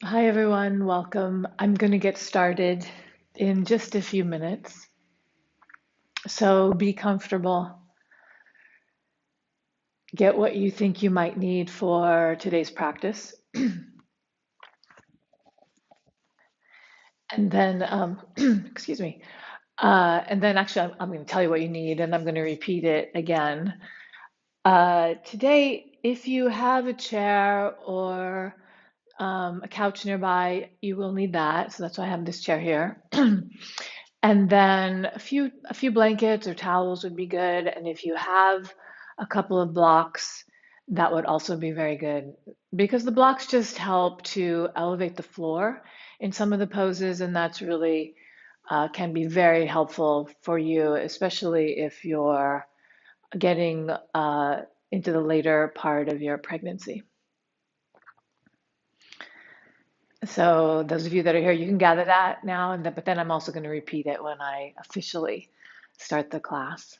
Hi, everyone. Welcome. I'm going to get started in just a few minutes. So be comfortable. Get what you think you might need for today's practice. And then, excuse me. And then actually, I'm going to tell you what you need and I'm going to repeat it again. Today, if you have a chair or a couch nearby, you will need that. So that's why I have this chair here. And then a few blankets or towels would be good. And if you have a couple of blocks, that would also be very good because the blocks just help to elevate the floor in some of the poses, and that's really can be very helpful for you, especially if you're getting into the later part of your pregnancy. So those of you that are here, you can gather that now, and but then I'm also going to repeat it when I officially start the class.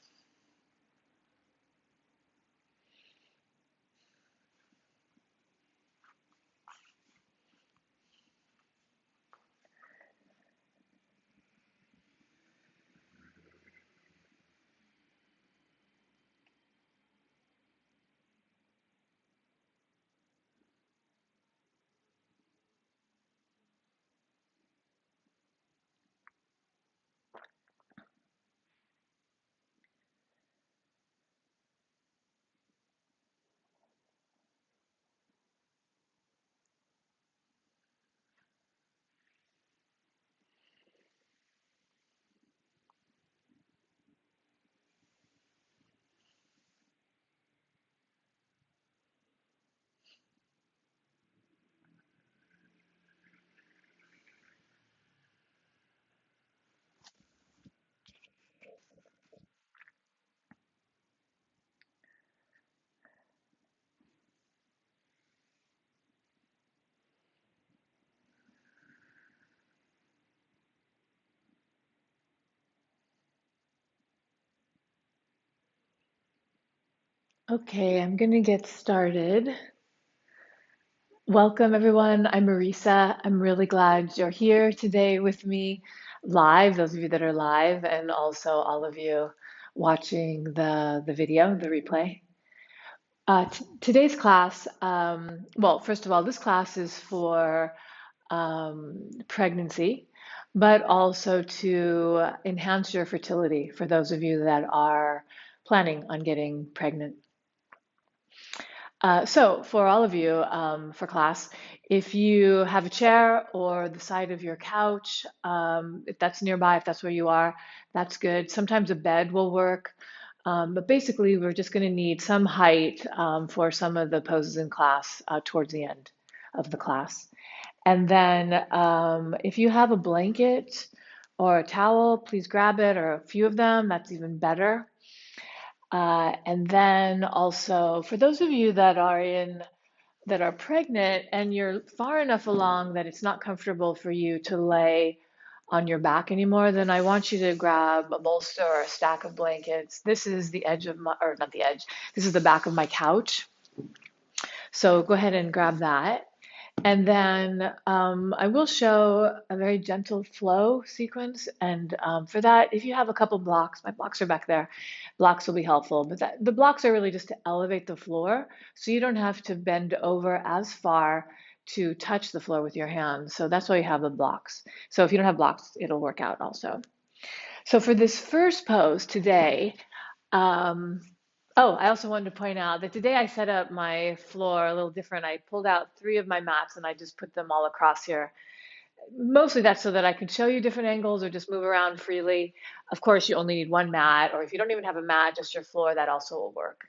Okay, I'm going to get started. Welcome, everyone. I'm Marisa. I'm really glad you're here today with me live, those of you that are live, and also all of you watching the video, the replay. Today's class, well, first of all, this class is for pregnancy, but also to enhance your fertility for those of you that are planning on getting pregnant. So for all of you, for class, if you have a chair or the side of your couch, if that's nearby, if that's where you are, that's good. Sometimes a bed will work. But basically, we're just going to need some height for some of the poses in class towards the end of the class. And then if you have a blanket or a towel, please grab it, or a few of them, that's even better. And then also for those of you that are pregnant and you're far enough along that it's not comfortable for you to lay on your back anymore, then I want you to grab a bolster or a stack of blankets. This is the edge of my, or not the edge, this is the back of my couch. So go ahead and grab that. And then I will show a very gentle flow sequence. And for that, if you have a couple blocks, my blocks are back there, blocks will be helpful. But the blocks are really just to elevate the floor so you don't have to bend over as far to touch the floor with your hands. So that's why you have the blocks. So if you don't have blocks, it'll work out also. So for this first pose today, um, oh, I also wanted to point out that today I set up my floor a little different. I pulled out three of my mats and I just put them all across here. Mostly that's so that I can show you different angles or just move around freely. Of course, you only need one mat, or if you don't even have a mat, just your floor, that also will work.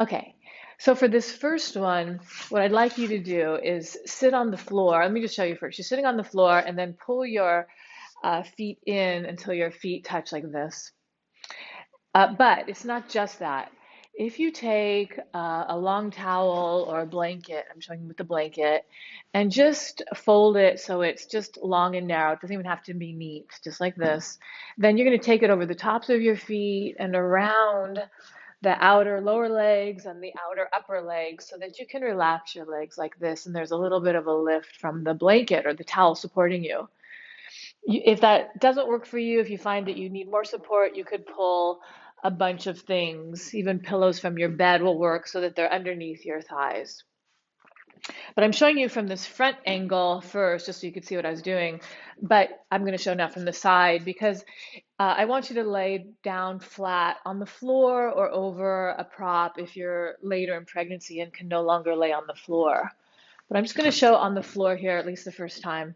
Okay, so for this first one, what I'd like you to do is sit on the floor. Let me just show you first. You're sitting on the floor and then pull your feet in until your feet touch like this. But it's not just that. If you take a long towel or a blanket, I'm showing you with the blanket, and just fold it so it's just long and narrow, it doesn't even have to be neat, just like this, then you're going to take it over the tops of your feet and around the outer lower legs and the outer upper legs so that you can relax your legs like this. And there's a little bit of a lift from the blanket or the towel supporting you. If that doesn't work for you, if you find that you need more support, you could pull a bunch of things. Even pillows from your bed will work so that they're underneath your thighs. But I'm showing you from this front angle first, just so you could see what I was doing. But I'm going to show now from the side because I want you to lay down flat on the floor or over a prop if you're later in pregnancy and can no longer lay on the floor. But I'm just going to show on the floor here, at least the first time.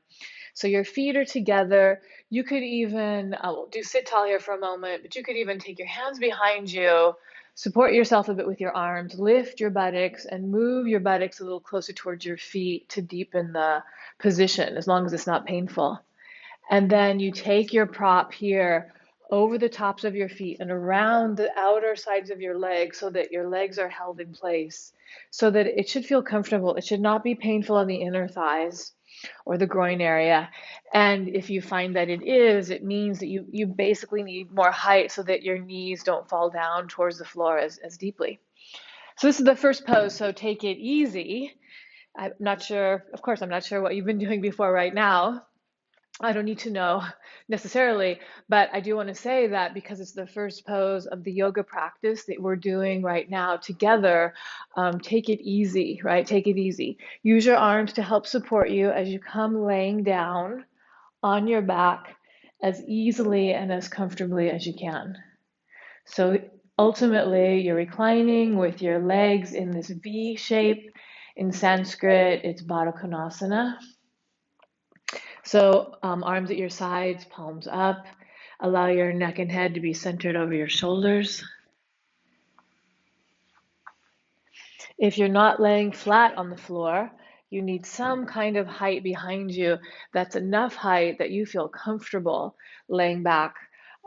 So your feet are together. You could even do sit tall here for a moment, but you could even take your hands behind you, support yourself a bit with your arms, lift your buttocks, and move your buttocks a little closer towards your feet to deepen the position, as long as it's not painful. And then you take your prop here over the tops of your feet and around the outer sides of your legs so that your legs are held in place, so that it should feel comfortable. It should not be painful on the inner thighs or the groin area. And if you find that it is, it means that you basically need more height so that your knees don't fall down towards the floor as deeply. So this is the first pose, so take it easy. I'm not sure, of course, I'm not sure what you've been doing before right now. I don't need to know necessarily, but I do want to say that because it's the first pose of the yoga practice that we're doing right now together, take it easy, right? Take it easy. Use your arms to help support you as you come laying down on your back as easily and as comfortably as you can. So ultimately, you're reclining with your legs in this V shape. In Sanskrit, it's Baddha Konasana. So arms at your sides, palms up. Allow your neck and head to be centered over your shoulders. If you're not laying flat on the floor, you need some kind of height behind you that's enough height that you feel comfortable laying back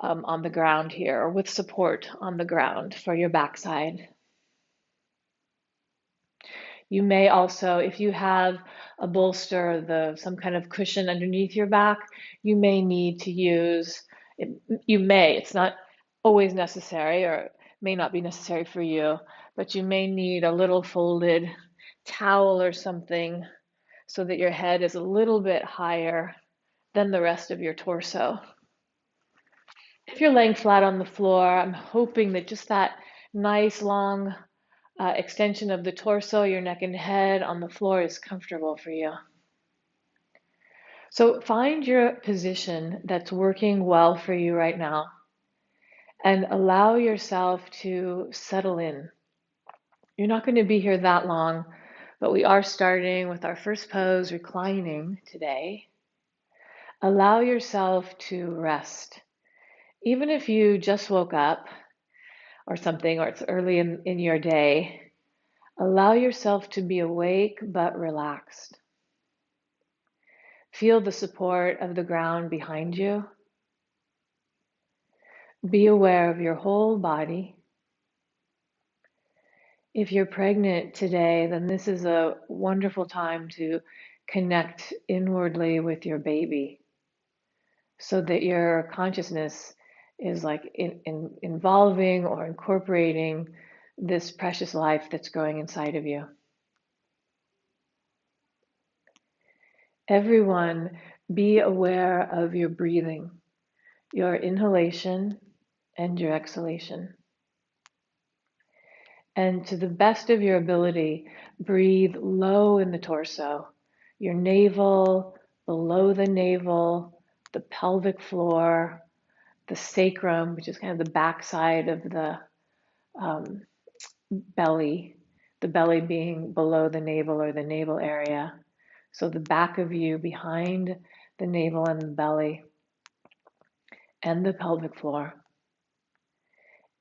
on the ground here or with support on the ground for your backside. You may also, if you have a bolster, some kind of cushion underneath your back, you may need to use, it's not always necessary or may not be necessary for you, but you may need a little folded towel or something so that your head is a little bit higher than the rest of your torso. If you're laying flat on the floor, I'm hoping that just that nice long extension of the torso, your neck and head on the floor is comfortable for you. So find your position that's working well for you right now and allow yourself to settle in. You're not going to be here that long, but we are starting with our first pose, reclining today. Allow yourself to rest. Even if you just woke up or something, or it's early in your day, allow yourself to be awake but relaxed. Feel the support of the ground behind you. Be aware of your whole body. If you're pregnant today, then this is a wonderful time to connect inwardly with your baby so that your consciousness is like involving or incorporating this precious life that's growing inside of you. Everyone, be aware of your breathing, your inhalation and your exhalation. And to the best of your ability, breathe low in the torso, your navel, below the navel, the pelvic floor, the sacrum, which is kind of the backside of the belly, the belly being below the navel or the navel area. So the back of you behind the navel and the belly and the pelvic floor.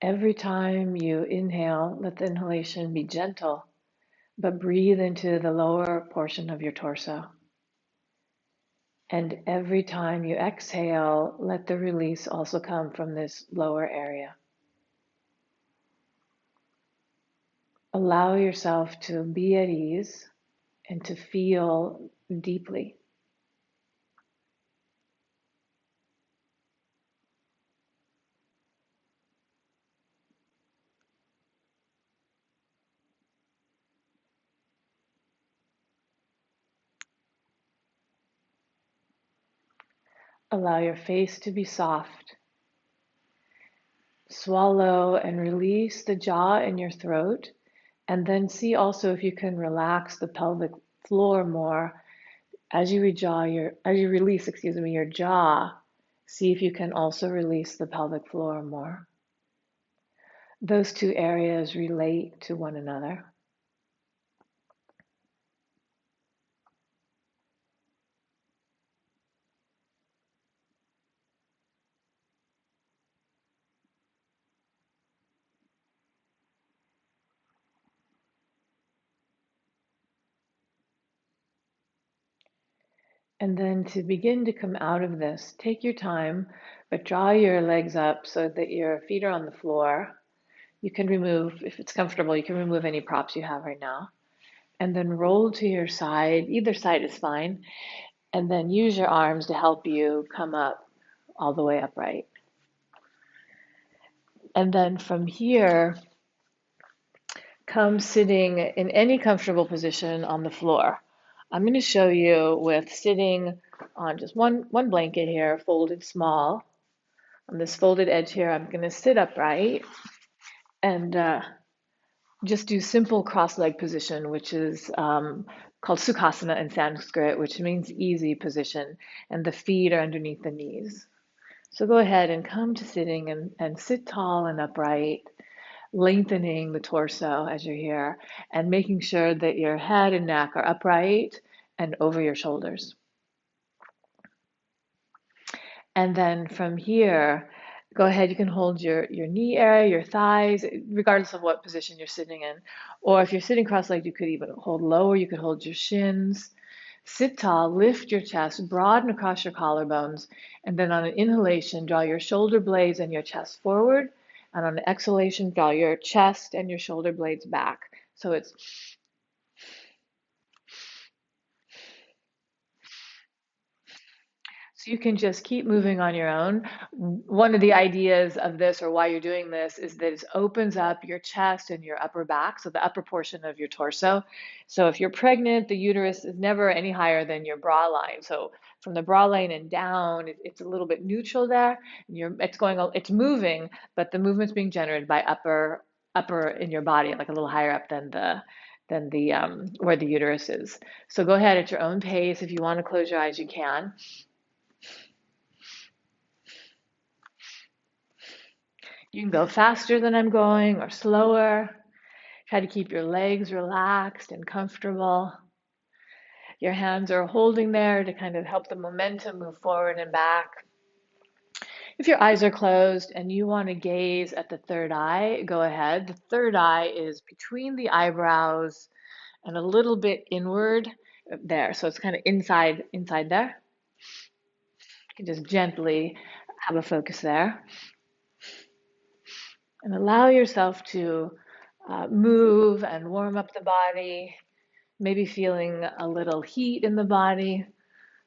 Every time you inhale, let the inhalation be gentle, but breathe into the lower portion of your torso. And every time you exhale, let the release also come from this lower area. Allow yourself to be at ease and to feel deeply. Allow your face to be soft. Swallow and release the jaw in your throat. And then see also if you can relax the pelvic floor more as you release, your jaw. See if you can also release the pelvic floor more. Those two areas relate to one another. And then to begin to come out of this, take your time, but draw your legs up so that your feet are on the floor. You can remove, if it's comfortable, you can remove any props you have right now. And then roll to your side. Either side is fine. And then use your arms to help you come up all the way upright. And then from here, come sitting in any comfortable position on the floor. I'm going to show you with sitting on just one blanket here, folded small. On this folded edge here, I'm going to sit upright and just do simple cross-leg position, which is called Sukhasana in Sanskrit, which means easy position, and the feet are underneath the knees. So go ahead and come to sitting and sit tall and upright, lengthening the torso as you're here, and making sure that your head and neck are upright and over your shoulders. And then from here, go ahead, you can hold your knee area, your thighs, regardless of what position you're sitting in. Or if you're sitting cross-legged, you could even hold lower, you could hold your shins. Sit tall, lift your chest, broaden across your collarbones, and then on an inhalation, draw your shoulder blades and your chest forward. And on an exhalation, draw your chest and your shoulder blades back. So it's So you can just keep moving on your own. One of the ideas of this, or why you're doing this, is that it opens up your chest and your upper back, so the upper portion of your torso. So if you're pregnant, the uterus is never any higher than your bra line. So from the bra line and down, it's a little bit neutral there. It's moving, but the movement's being generated by upper in your body, like a little higher up than the where the uterus is. So go ahead at your own pace. If you want to close your eyes, you can. You can go faster than I'm going or slower. Try to keep your legs relaxed and comfortable. Your hands are holding there to kind of help the momentum move forward and back. If your eyes are closed and you want to gaze at the third eye, go ahead. The third eye is between the eyebrows and a little bit inward there. So it's kind of inside there. You can just gently have a focus there. And allow yourself to move and warm up the body, maybe feeling a little heat in the body,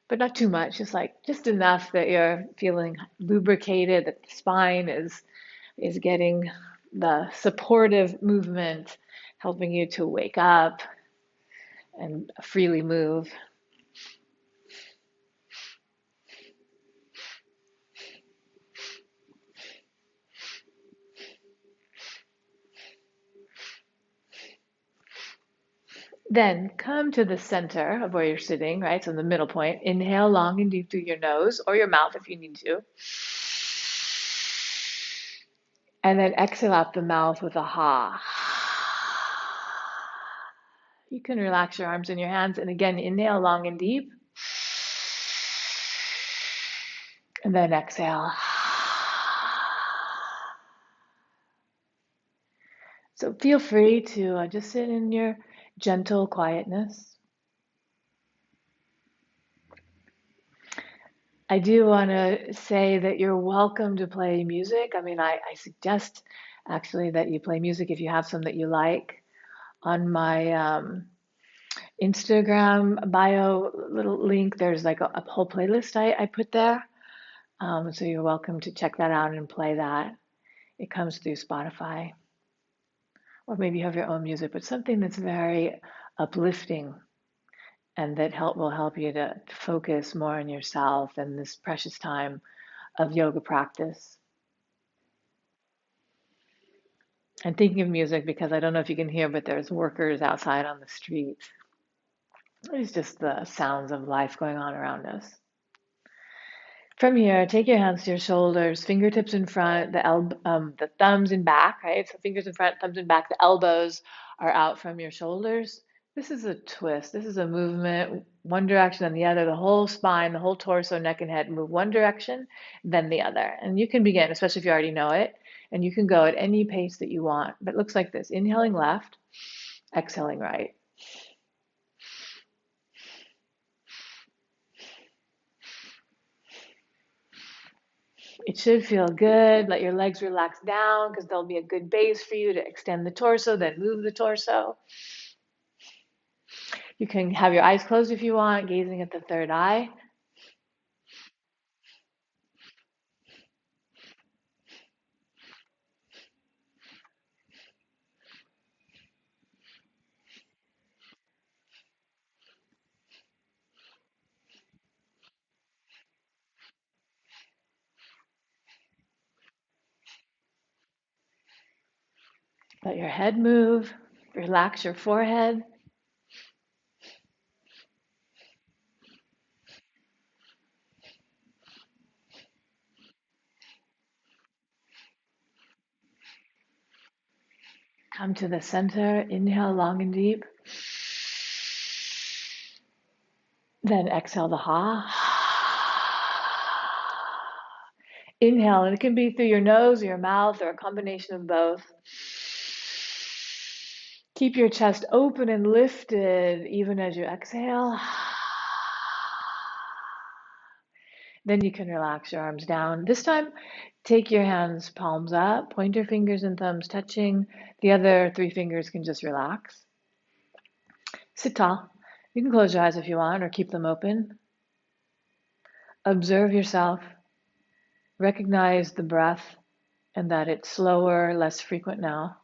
but not too much, just enough that you're feeling lubricated, that the spine is getting the supportive movement, helping you to wake up and freely move. Then come to the center of where you're sitting, right? So in the middle point, inhale long and deep through your nose or your mouth if you need to. And then exhale out the mouth with a ha. You can relax your arms and your hands. And again, inhale long and deep. And then exhale. So feel free to just sit in your gentle quietness. I do want to say that you're welcome to play music. I mean, I suggest actually that you play music if you have some that you like. On my Instagram bio little link, there's like a whole playlist I put there. So you're welcome to check that out and play that. It comes through Spotify. Or maybe you have your own music, but something that's very uplifting and that will help you to focus more on yourself and this precious time of yoga practice. I'm thinking of music because I don't know if you can hear, but there's workers outside on the street. It's just the sounds of life going on around us. From here, take your hands to your shoulders, fingertips in front, the thumbs in back, right? So fingers in front, thumbs in back. The elbows are out from your shoulders. This is a twist. This is a movement, one direction and the other. The whole spine, the whole torso, neck, and head move one direction, then the other. And you can begin, especially if you already know it, and you can go at any pace that you want. But it looks like this: inhaling left, exhaling right. It should feel good. Let your legs relax down because there'll be a good base for you to extend the torso, then move the torso. You can have your eyes closed if you want, gazing at the third eye. Let your head move. Relax your forehead. Come to the center. Inhale long and deep. Then exhale the ha. Inhale, and it can be through your nose or your mouth or a combination of both. Keep your chest open and lifted even as you exhale. Then you can relax your arms down. This time, take your hands palms up, pointer fingers and thumbs touching. The other three fingers can just relax. Sit tall. You can close your eyes if you want or keep them open. Observe yourself. Recognize the breath and that it's slower, less frequent now.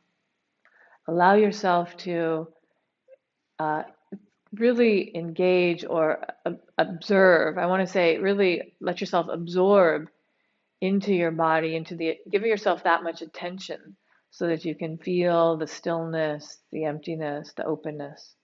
Allow yourself to really engage or observe. I want to say really let yourself absorb into your body, giving yourself that much attention so that you can feel the stillness, the emptiness, the openness.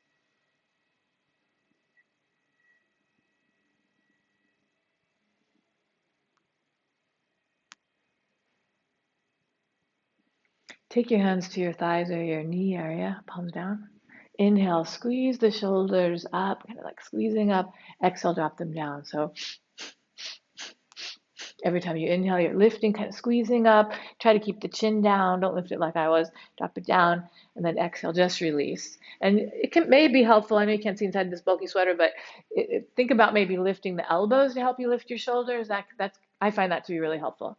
Take your hands to your thighs or your knee area, palms down. Inhale, squeeze the shoulders up, kind of like squeezing up. Exhale, drop them down. So every time you inhale, you're lifting, kind of squeezing up. Try to keep the chin down. Don't lift it like I was. Drop it down. And then exhale, just release. And may be helpful. I know you can't see inside this bulky sweater, but think about maybe lifting the elbows to help you lift your shoulders. I find that to be really helpful.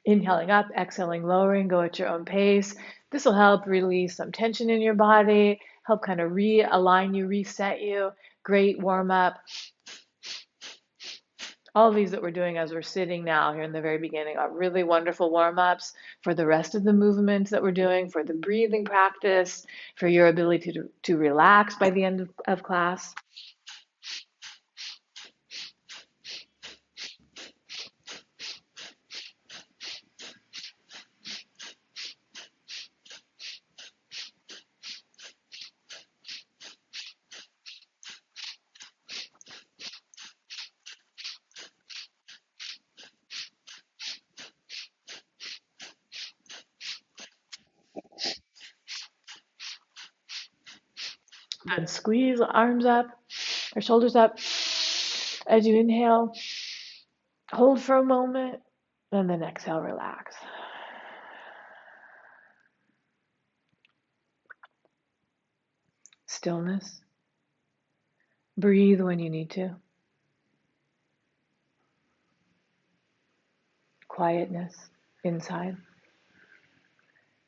Inhaling up, exhaling, lowering, go at your own pace. This will help release some tension in your body, help kind of realign you, reset you. Great warm up. All of these that we're doing as we're sitting now here in the very beginning are really wonderful warm ups for the rest of the movements that we're doing, for the breathing practice, for your ability to relax by the end of class. And squeeze the arms up, or shoulders up as you inhale. Hold for a moment, and then exhale, relax. Stillness. Breathe when you need to. Quietness inside.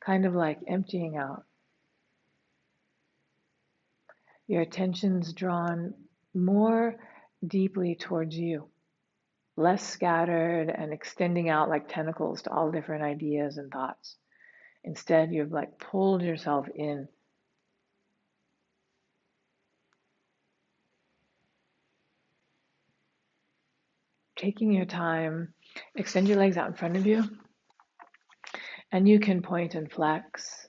Kind of like emptying out. Your attention's drawn more deeply towards you, less scattered and extending out like tentacles to all different ideas and thoughts. Instead, you've like pulled yourself in. Taking your time, extend your legs out in front of you, and you can point and flex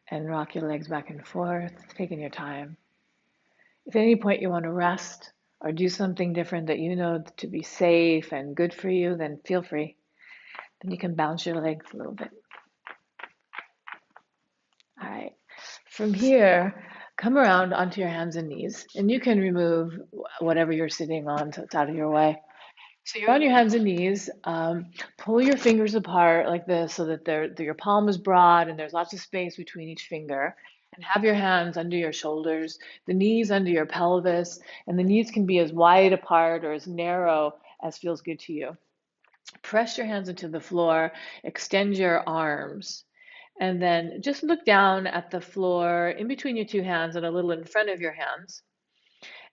and rock your legs back and forth, taking your time. If at any point you want to rest or do something different that you know to be safe and good for you, then feel free. Then you can bounce your legs a little bit. All right. From here, come around onto your hands and knees, and you can remove whatever you're sitting on so it's out of your way. So you're on your hands and knees. Pull your fingers apart like this so that your palm is broad and there's lots of space between each finger. And have your hands under your shoulders, the knees under your pelvis, and the knees can be as wide apart or as narrow as feels good to you. Press your hands into the floor, extend your arms, and then just look down at the floor in between your two hands and a little in front of your hands.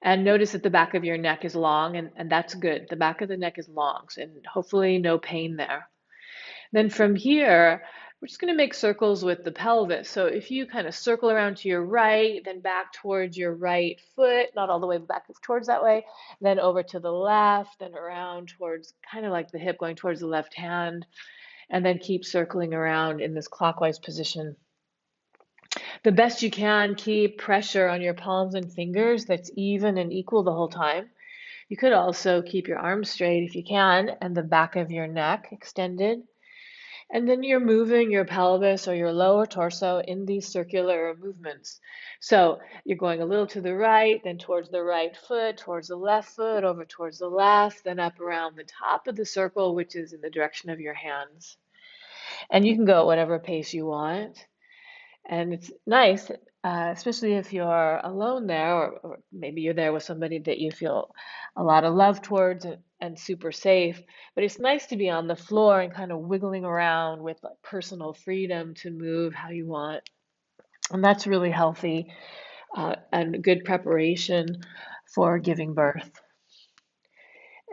And notice that the back of your neck is long, and that's good. The back of the neck is long, and hopefully no pain there. Then from here, we're just going to make circles with the pelvis. So if you kind of circle around to your right, then back towards your right foot, not all the way back towards that way, then over to the left, then around towards kind of like the hip going towards the left hand, and then keep circling around in this clockwise position. The best you can, keep pressure on your palms and fingers that's even and equal the whole time. You could also keep your arms straight if you can, and the back of your neck extended. And then you're moving your pelvis or your lower torso in these circular movements. So you're going a little to the right, then towards the right foot, towards the left foot, over towards the left, then up around the top of the circle, which is in the direction of your hands. And you can go at whatever pace you want. And it's nice, especially if you're alone there, or maybe you're there with somebody that you feel a lot of love towards and super safe. But it's nice to be on the floor and kind of wiggling around with like personal freedom to move how you want. And that's really healthy and good preparation for giving birth.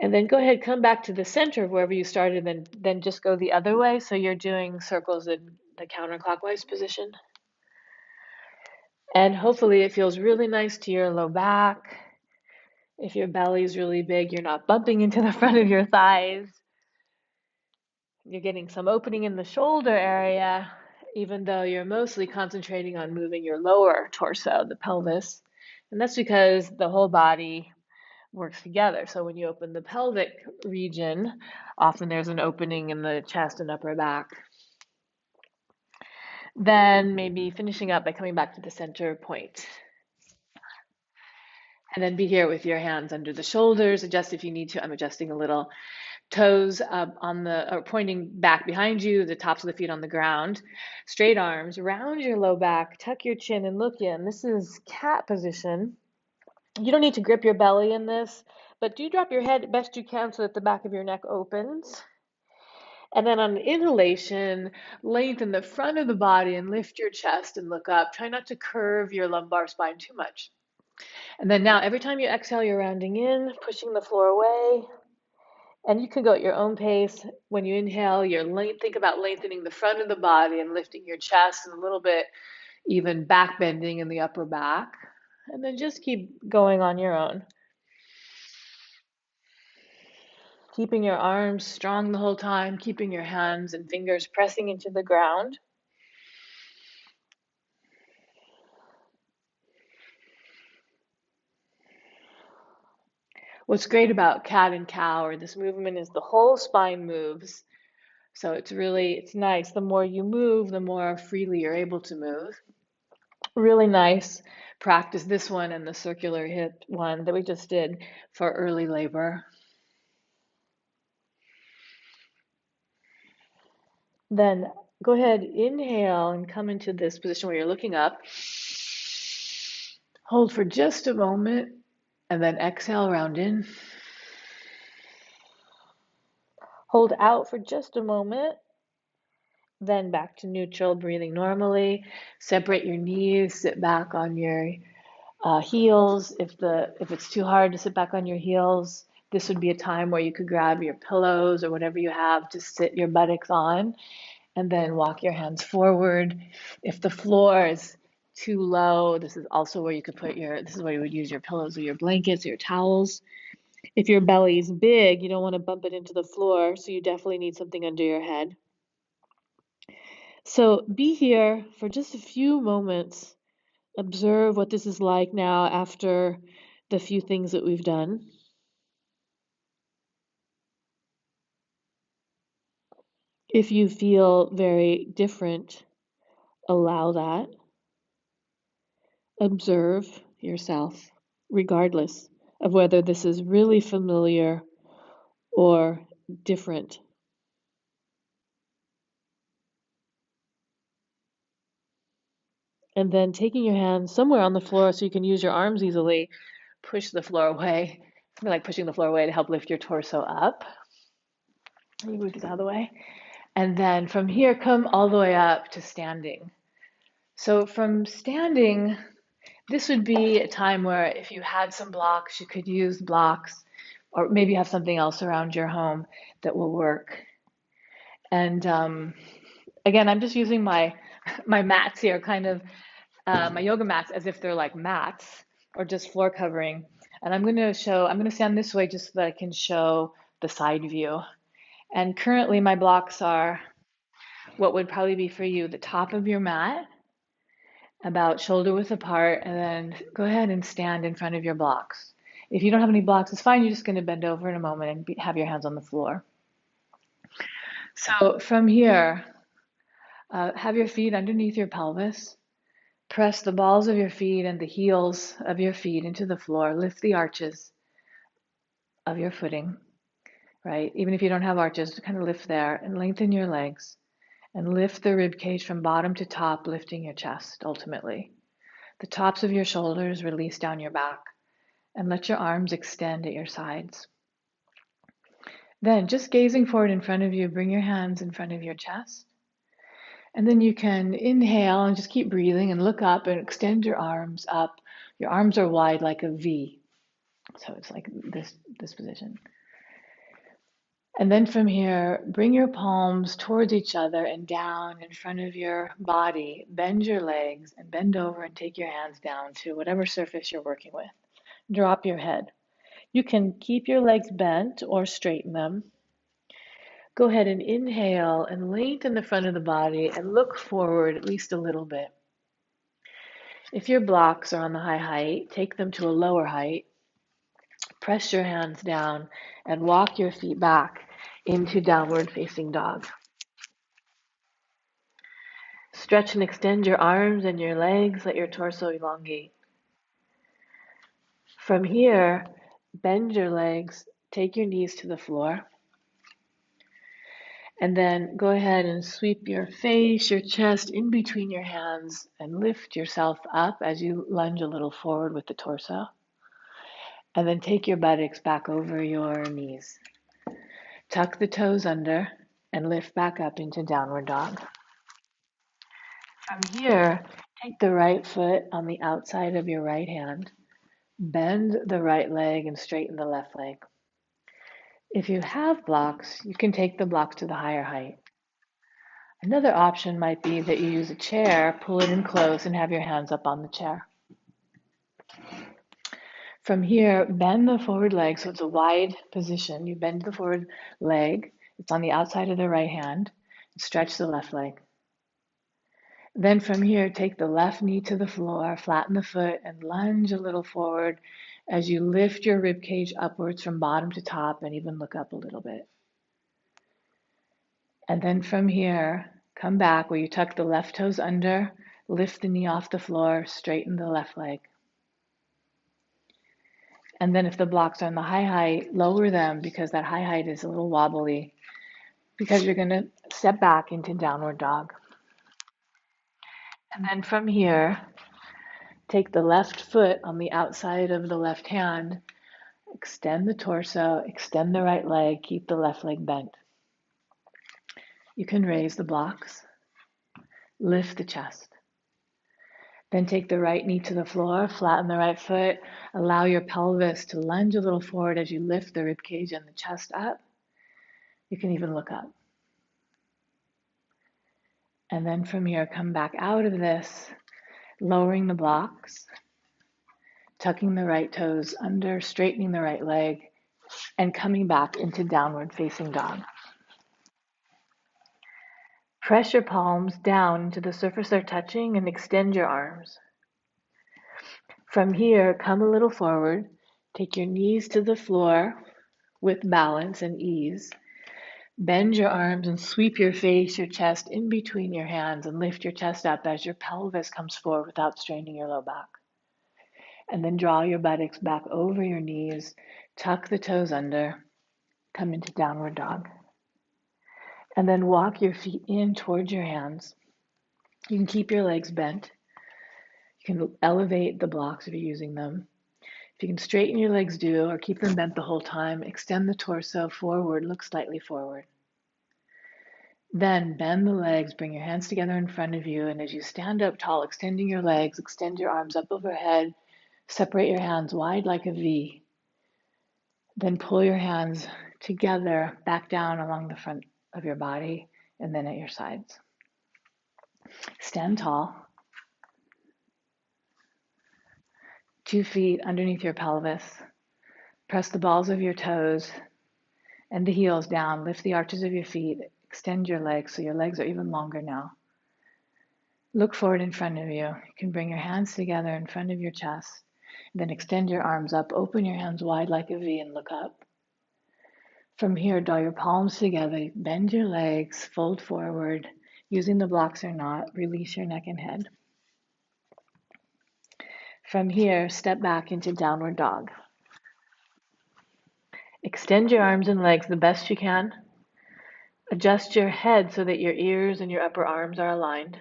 And then go ahead, come back to the center of wherever you started, and then just go the other way. So you're doing circles in the counterclockwise position. And hopefully it feels really nice to your low back. If your belly is really big, you're not bumping into the front of your thighs. You're getting some opening in the shoulder area, even though you're mostly concentrating on moving your lower torso, the pelvis. And that's because the whole body works together. So when you open the pelvic region, often there's an opening in the chest and upper back. Then maybe finishing up by coming back to the center point. And then be here with your hands under the shoulders. Adjust if you need to. I'm adjusting a little. Toes or pointing back behind you, the tops of the feet on the ground. Straight arms, round your low back, tuck your chin and look in. This is cat position. You don't need to grip your belly in this, but do drop your head best you can so that the back of your neck opens. And then on inhalation, lengthen the front of the body and lift your chest and look up. Try not to curve your lumbar spine too much. And then now, every time you exhale, you're rounding in, pushing the floor away. And you can go at your own pace. When you inhale, think about lengthening the front of the body and lifting your chest and a little bit, even back bending in the upper back. And then just keep going on your own. Keeping your arms strong the whole time, keeping your hands and fingers pressing into the ground. What's great about cat and cow or this movement is the whole spine moves. So it's nice. The more you move, the more freely you're able to move. Really nice practice, this one and the circular hip one that we just did for early labor. Then go ahead, inhale and come into this position where you're looking up. Hold for just a moment and then exhale, round in. Hold out for just a moment, then back to neutral, breathing normally. Separate your knees, sit back on your heels. If it's too hard to sit back on your heels, this would be a time where you could grab your pillows or whatever you have to sit your buttocks on And then walk your hands forward. If the floor is too low, this is also where you could put this is where you would use your pillows or your blankets or your towels. If your belly is big, you don't want to bump it into the floor, so you definitely need something under your head. So be here for just a few moments. Observe what this is like now after the few things that we've done. If you feel very different, allow that. Observe yourself, regardless of whether this is really familiar or different. And then taking your hands somewhere on the floor so you can use your arms easily, push the floor away. Something like pushing the floor away to help lift your torso up. You move this out of the way. And then from here, come all the way up to standing. So from standing, this would be a time where if you had some blocks, you could use blocks, or maybe have something else around your home that will work. And again, I'm just using my mats here, kind of my yoga mats as if they're like mats or just floor covering. And I'm going to stand this way just so that I can show the side view. And currently my blocks are what would probably be for you the top of your mat, about shoulder width apart, and then go ahead and stand in front of your blocks. If you don't have any blocks, it's fine. You're just going to bend over in a moment and have your hands on the floor. So from here, have your feet underneath your pelvis. Press the balls of your feet and the heels of your feet into the floor. Lift the arches of your footing, right? Even if you don't have arches, kind of lift there and lengthen your legs and lift the rib cage from bottom to top, lifting your chest ultimately. The tops of your shoulders release down your back and let your arms extend at your sides. Then just gazing forward in front of you, bring your hands in front of your chest. And then you can inhale and just keep breathing and look up and extend your arms up. Your arms are wide like a V. So it's like this position. And then from here, bring your palms towards each other and down in front of your body. Bend your legs and bend over and take your hands down to whatever surface you're working with. Drop your head. You can keep your legs bent or straighten them. Go ahead and inhale and lengthen the front of the body and look forward at least a little bit. If your blocks are on the high height, take them to a lower height. Press your hands down and walk your feet back into downward facing dog. Stretch and extend your arms and your legs. Let your torso elongate. From here, bend your legs, take your knees to the floor. And then go ahead and sweep your face, your chest in between your hands and lift yourself up as you lunge a little forward with the torso. And then take your buttocks back over your knees. Tuck the toes under and lift back up into downward dog. From here, take the right foot on the outside of your right hand. Bend the right leg and straighten the left leg. If you have blocks, you can take the blocks to the higher height. Another option might be that you use a chair, pull it in close, and have your hands up on the chair. From here, bend the forward leg so it's a wide position. You bend the forward leg. It's on the outside of the right hand. Stretch the left leg. Then from here, take the left knee to the floor, flatten the foot, and lunge a little forward as you lift your rib cage upwards from bottom to top and even look up a little bit. And then from here, come back where you tuck the left toes under, lift the knee off the floor, straighten the left leg. And then if the blocks are on the high height, lower them because that high height is a little wobbly because you're going to step back into downward dog. And then from here, take the left foot on the outside of the left hand, extend the torso, extend the right leg, keep the left leg bent. You can raise the blocks, lift the chest. Then take the right knee to the floor, flatten the right foot, allow your pelvis to lunge a little forward as you lift the rib cage and the chest up. You can even look up. And then from here, come back out of this, lowering the blocks, tucking the right toes under, straightening the right leg, and coming back into downward facing dog. Press your palms down into the surface they're touching and extend your arms. From here, come a little forward, take your knees to the floor with balance and ease. Bend your arms and sweep your face, your chest in between your hands, and lift your chest up as your pelvis comes forward without straining your low back. And then draw your buttocks back over your knees, tuck the toes under, come into downward dog. And then walk your feet in towards your hands. You can keep your legs bent. You can elevate the blocks if you're using them. If you can straighten your legs, do, or keep them bent the whole time. Extend the torso forward, look slightly forward. Then bend the legs, bring your hands together in front of you, and as you stand up tall, extending your legs, extend your arms up overhead, separate your hands wide like a V. Then pull your hands together back down along the front of your body and then at your sides. Stand tall. 2 feet underneath your pelvis. Press the balls of your toes and the heels down. Lift the arches of your feet. Extend your legs so your legs are even longer now. Look forward in front of you. You can bring your hands together in front of your chest. Then extend your arms up. Open your hands wide like a V and look up. From here, draw your palms together. Bend your legs. Fold forward. Using the blocks or not, release your neck and head. From here, step back into downward dog. Extend your arms and legs the best you can. Adjust your head so that your ears and your upper arms are aligned.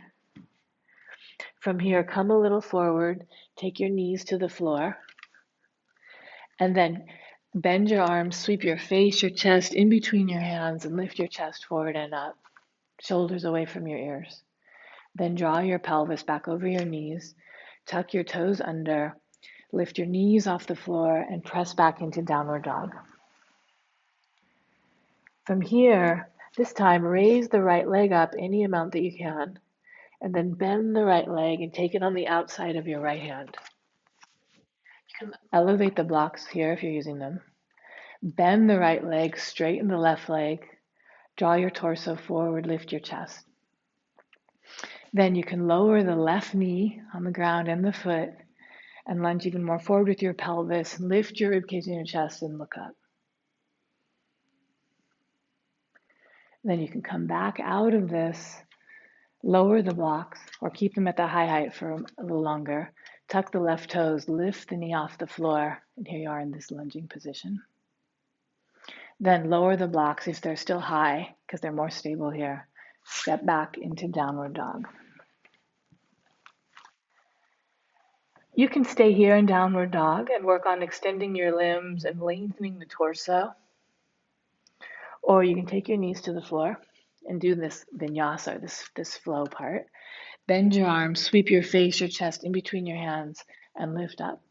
From here, come a little forward. Take your knees to the floor. And then bend your arms, sweep your face, your chest in between your hands, and lift your chest forward and up. Shoulders away from your ears. Then draw your pelvis back over your knees. Tuck your toes under. Lift your knees off the floor and press back into downward dog. From here, this time raise the right leg up any amount that you can, and then bend the right leg and take it on the outside of your right hand. You can elevate the blocks here if you're using them. Bend the right leg, straighten the left leg, draw your torso forward, lift your chest. Then you can lower the left knee on the ground and the foot and lunge even more forward with your pelvis, lift your ribcage in your chest and look up. Then you can come back out of this, lower the blocks or keep them at the high height for a little longer. Tuck the left toes, lift the knee off the floor, and here you are in this lunging position. Then lower the blocks if they're still high, because they're more stable here. Step back into downward dog. You can stay here in downward dog and work on extending your limbs and lengthening the torso. Or you can take your knees to the floor and do this vinyasa, this flow part. Bend your arms, sweep your face, your chest in between your hands, and lift up.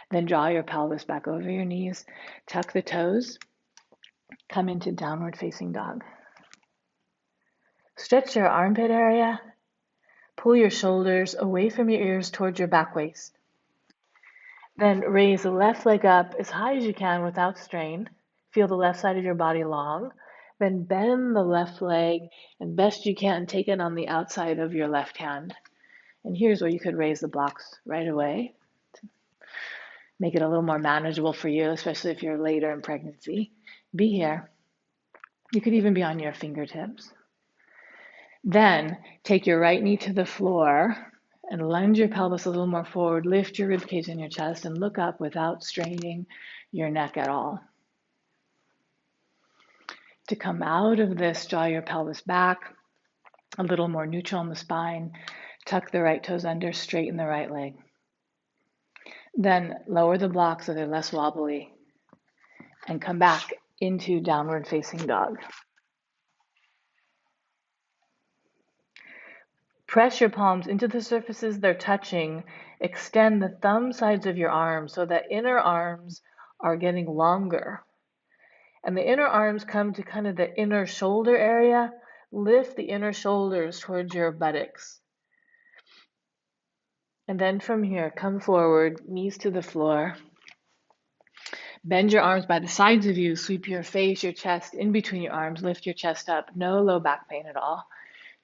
Then draw your pelvis back over your knees, tuck the toes, come into downward facing dog. Stretch your armpit area, pull your shoulders away from your ears towards your back waist. Then raise the left leg up as high as you can without strain. Feel the left side of your body long. Then bend the left leg and best you can take it on the outside of your left hand. And here's where you could raise the blocks right away to make it a little more manageable for you, especially if you're later in pregnancy. Be here. You could even be on your fingertips. Then take your right knee to the floor and lunge your pelvis a little more forward. Lift your ribcage in your chest and look up without straining your neck at all. To come out of this, draw your pelvis back, a little more neutral on the spine. Tuck the right toes under, straighten the right leg. Then lower the blocks so they're less wobbly and come back into downward facing dog. Press your palms into the surfaces they're touching. Extend the thumb sides of your arms so that inner arms are getting longer. And the inner arms come to kind of the inner shoulder area. Lift the inner shoulders towards your buttocks. And then from here, come forward, knees to the floor. Bend your arms by the sides of you. Sweep your face, your chest in between your arms. Lift your chest up. No low back pain at all.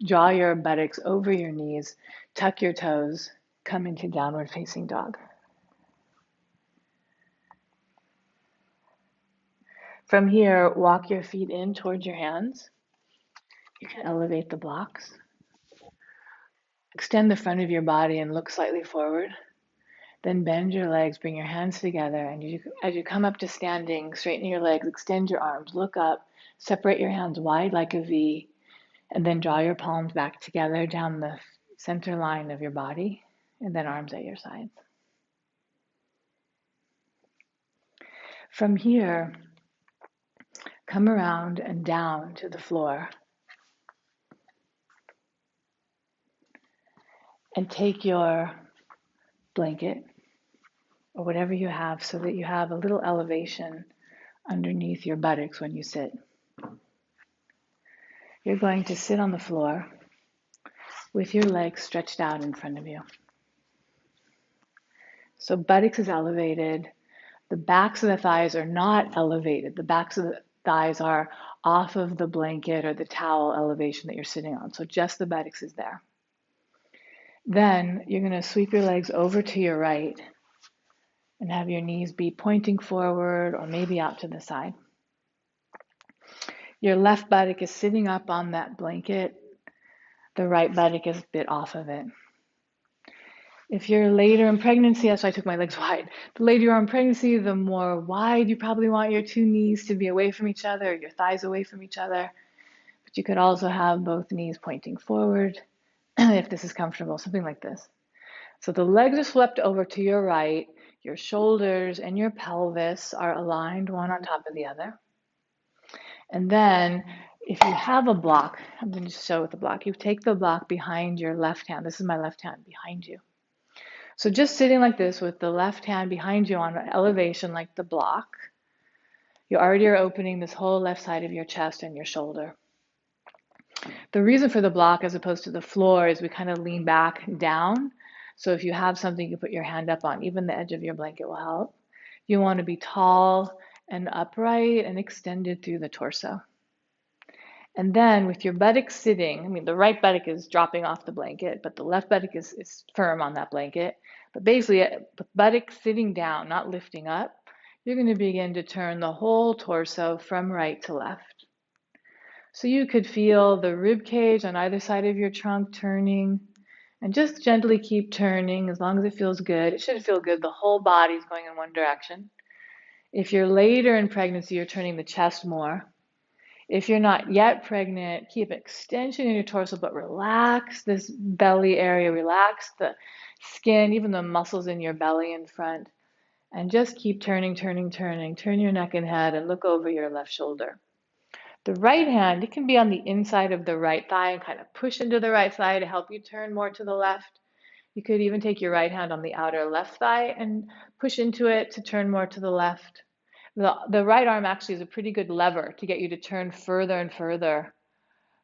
Draw your buttocks over your knees. Tuck your toes. Come into downward facing dog. From here, walk your feet in towards your hands. You can elevate the blocks. Extend the front of your body and look slightly forward. Then bend your legs, bring your hands together, and as you come up to standing, straighten your legs, extend your arms, look up, separate your hands wide like a V, and then draw your palms back together down the center line of your body, and then arms at your sides. From here, come around and down to the floor, and take your blanket or whatever you have so that you have a little elevation underneath your buttocks when you sit. You're going to sit on the floor with your legs stretched out in front of you. So buttocks is elevated. The backs of the thighs are not elevated. The backs of the thighs are off of the blanket or the towel elevation that you're sitting on. So just the buttocks is there. Then you're going to sweep your legs over to your right and have your knees be pointing forward or maybe out to the side. Your left buttock is sitting up on that blanket. The right buttock is a bit off of it. If you're later in pregnancy, that's why I took my legs wide. The later you are in pregnancy, the more wide you probably want your two knees to be away from each other, your thighs away from each other. But you could also have both knees pointing forward if this is comfortable, something like this. So the legs are swept over to your right. Your shoulders and your pelvis are aligned one on top of the other. And then if you have a block, I'm going to show with the block. You take the block behind your left hand. This is my left hand behind you. So just sitting like this with the left hand behind you on elevation like the block, you already are opening this whole left side of your chest and your shoulder. The reason for the block as opposed to the floor is we kind of lean back down. So if you have something you put your hand up on, even the edge of your blanket will help. You want to be tall and upright and extended through the torso. And then with your buttocks sitting, the right buttock is dropping off the blanket, but the left buttock is firm on that blanket. But basically, buttock sitting down, not lifting up, you're going to begin to turn the whole torso from right to left. So you could feel the rib cage on either side of your trunk turning, and just gently keep turning as long as it feels good. It should feel good. The whole body is going in one direction. If you're later in pregnancy, you're turning the chest more. If you're not yet pregnant, keep extension in your torso, but relax this belly area, relax the skin, even the muscles in your belly in front, and just keep turning. Turn your neck and head and look over your left shoulder. The right hand, it can be on the inside of the right thigh and kind of push into the right thigh to help you turn more to the left. You could even take your right hand on the outer left thigh and push into it to turn more to the left. The right arm actually is a pretty good lever to get you to turn further and further.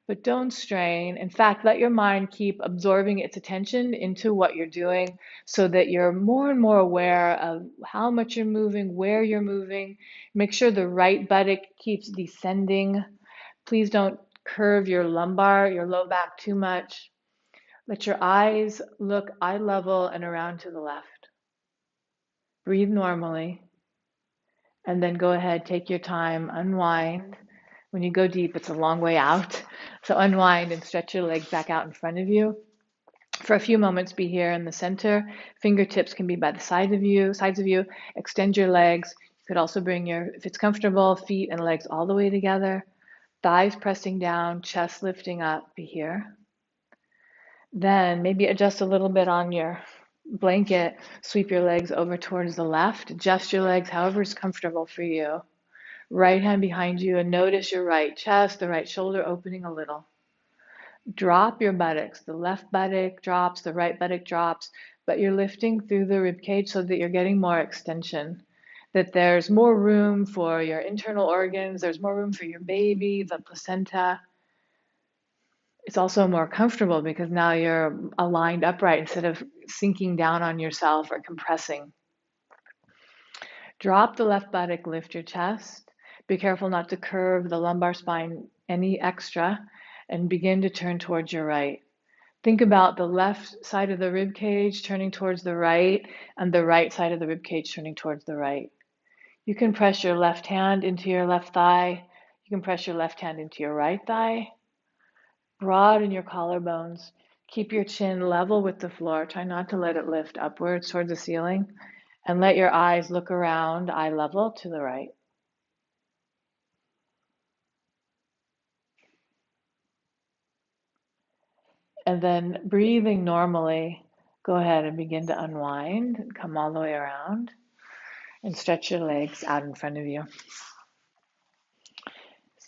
But don't strain. In fact, let your mind keep absorbing its attention into what you're doing so that you're more and more aware of how much you're moving, where you're moving. Make sure the right buttock keeps descending. Please don't curve your lumbar, your low back too much. Let your eyes look eye level and around to the left. Breathe normally. And then go ahead, take your time, unwind. When you go deep, it's a long way out. So unwind and stretch your legs back out in front of you. For a few moments, be here in the center. Fingertips can be by the sides of you. Extend your legs. You could also bring your, if it's comfortable, feet and legs all the way together. Thighs pressing down, chest lifting up, be here. Then maybe adjust a little bit on your blanket. Sweep your legs over towards the left. Adjust your legs however is comfortable for you. Right hand behind you and notice your right chest, the right shoulder opening a little. Drop your buttocks. The left buttock drops, the right buttock drops, but you're lifting through the rib cage so that you're getting more extension, that there's more room for your internal organs, there's more room for your baby, the placenta. It's also more comfortable because now you're aligned upright instead of sinking down on yourself or compressing. Drop the left buttock, lift your chest. Be careful not to curve the lumbar spine any extra, and begin to turn towards your right. Think about the left side of the rib cage turning towards the right and the right side of the rib cage turning towards the right. You can press your left hand into your left thigh. You can press your left hand into your right thigh. Broaden your collarbones. Keep your chin level with the floor. Try not to let it lift upwards towards the ceiling. And let your eyes look around, eye level to the right. And then breathing normally, go ahead and begin to unwind and come all the way around and stretch your legs out in front of you.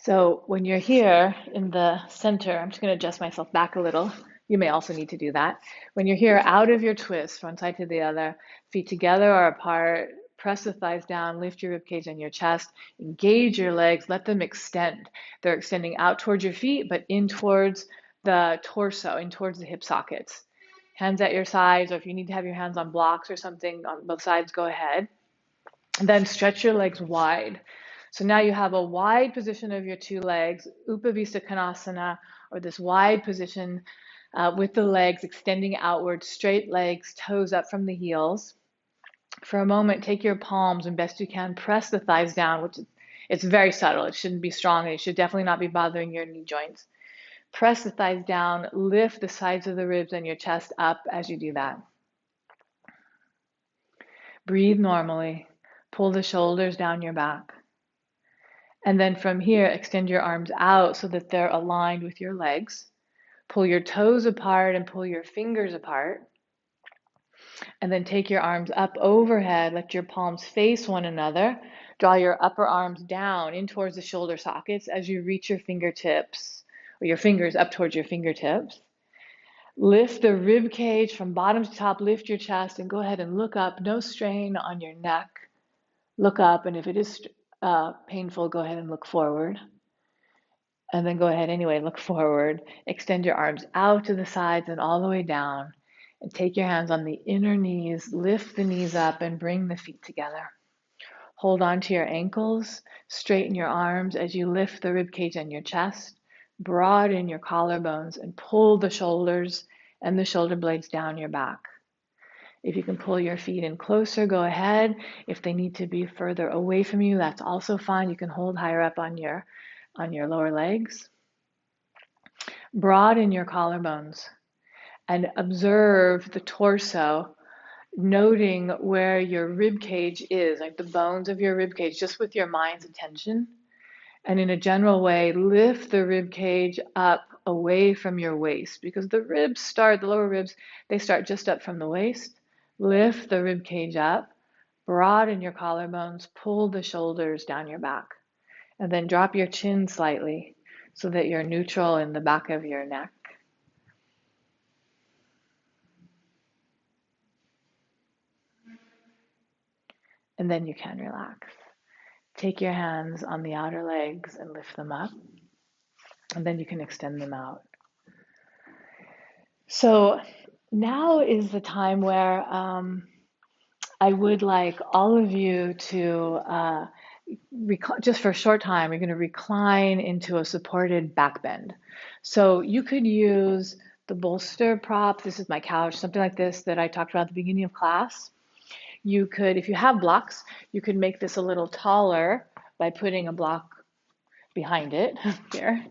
So when you're here in the center, I'm just going to adjust myself back a little. You may also need to do that. When you're here out of your twist, one side to the other, feet together or apart, press the thighs down, lift your ribcage and your chest, engage your legs, let them extend. They're extending out towards your feet, but in towards the torso, in towards the hip sockets. Hands at your sides, or if you need to have your hands on blocks or something on both sides, go ahead. And then stretch your legs wide. So now you have a wide position of your two legs, Upavista Konasana, or this wide position with the legs extending outward, straight legs, toes up from the heels. For a moment, take your palms and best you can, press the thighs down, which it's very subtle. It shouldn't be strong. It should definitely not be bothering your knee joints. Press the thighs down, lift the sides of the ribs and your chest up as you do that. Breathe normally. Pull the shoulders down your back. And then from here, extend your arms out so that they're aligned with your legs. Pull your toes apart and pull your fingers apart. And then take your arms up overhead. Let your palms face one another. Draw your upper arms down in towards the shoulder sockets as you reach your fingertips, or your fingers up towards your fingertips. Lift the rib cage from bottom to top. Lift your chest and go ahead and look up. No strain on your neck. Look up, and if it is painful, go ahead and look forward. And then go ahead anyway, look forward. Extend your arms out to the sides and all the way down. And take your hands on the inner knees, lift the knees up and bring the feet together. Hold on to your ankles, straighten your arms as you lift the rib cage and your chest, broaden your collarbones and pull the shoulders and the shoulder blades down your back. If you can pull your feet in closer, go ahead. If they need to be further away from you, that's also fine. You can hold higher up on your lower legs. Broaden your collarbones and observe the torso, noting where your rib cage is, like the bones of your rib cage, just with your mind's attention. And in a general way, lift the rib cage up away from your waist, because the lower ribs, they start just up from the waist. Lift the rib cage up, broaden your collarbones, pull the shoulders down your back, and then drop your chin slightly so that you're neutral in the back of your neck. And then you can relax. Take your hands on the outer legs and lift them up, and then you can extend them out. So now is the time where I would like all of you to, just for a short time, you're going to recline into a supported back bend. So you could use the bolster prop. This is my couch, something like this that I talked about at the beginning of class. You could, if you have blocks, you could make this a little taller by putting a block behind it here.